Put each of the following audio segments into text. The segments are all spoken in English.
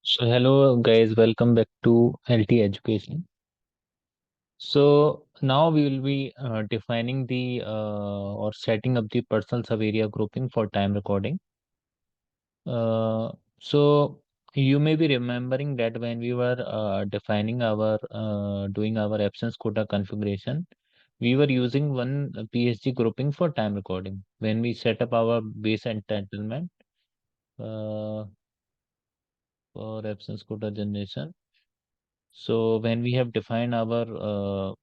So hello guys, welcome back to LT Education. So now we will be defining the or setting up the personal sub area grouping for time recording. So you may be remembering that when we were defining our doing our absence quota configuration, we were using one PSG grouping for time recording. When we set up our base entitlement uh, for absence quota generation. So when we have defined our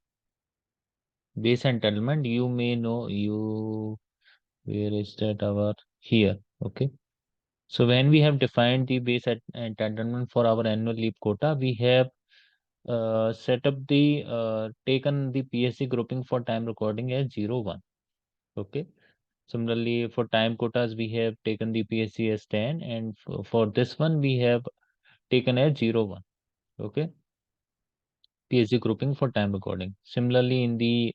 base entitlement, you may know where is that our here. Okay. So when we have defined the entitlement for our annual leave quota, we have set up the taken the PSC grouping for time recording as 0, 1. Okay. Similarly, for time quotas, we have taken the PSC as 10, and for this one, we have taken as 0, 1. Okay. PSC grouping for time recording. Similarly, in the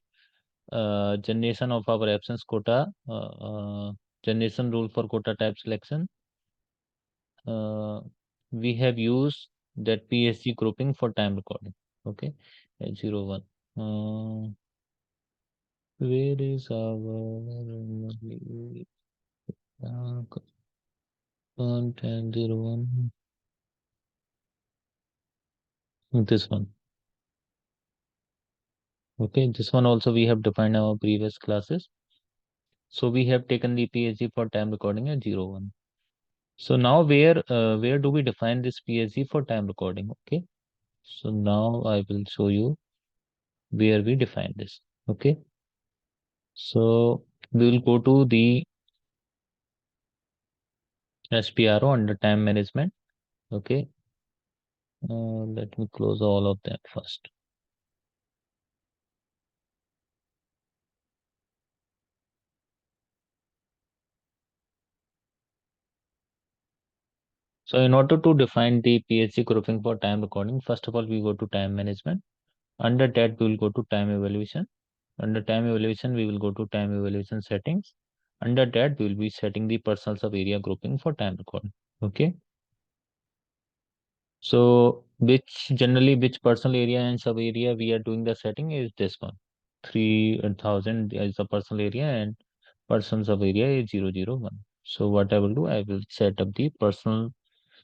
generation of our absence quota, generation rule for quota type selection, uh, we have used that PSG grouping for time recording. Okay, at 0, 1. Where is our uh, 10, 0, 1? This one. Okay, this one also we have defined our previous classes. So we have taken the PSG for time recording at 0, 1. So now where do we define this PSG for time recording? Okay. So now I will show you where we define this. Okay. So we will go to the SPRO under time management. Okay. Let me close all of them first. So in order to define the PHC grouping for time recording, first of all, we go to time management. Under that, we will go to time evaluation. Under time evaluation, we will go to time evaluation settings. Under that, we will be setting the personal sub area grouping for time recording. Okay. So which personal area and sub area we are doing the setting is this one. 3000 is the personal area and person sub area is 0, 0, 1. So what I will do, I will set up the personal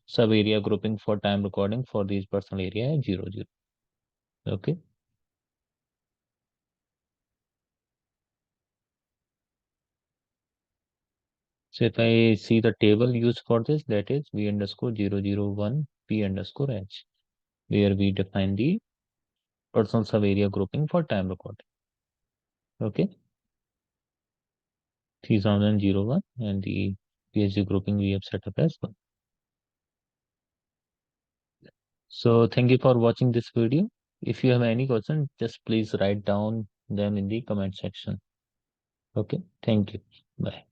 sub area grouping for time recording for these personal area as 0, 0. Okay. So if I see the table used for this, that is v underscore 0, 0, 1 p underscore h, where we define the personal sub area grouping for time recording. Okay. 3001 and the PSG grouping we have set up as well. So thank you for watching this video. If you have any question, just please write down them in the comment section. Okay, thank you. Bye.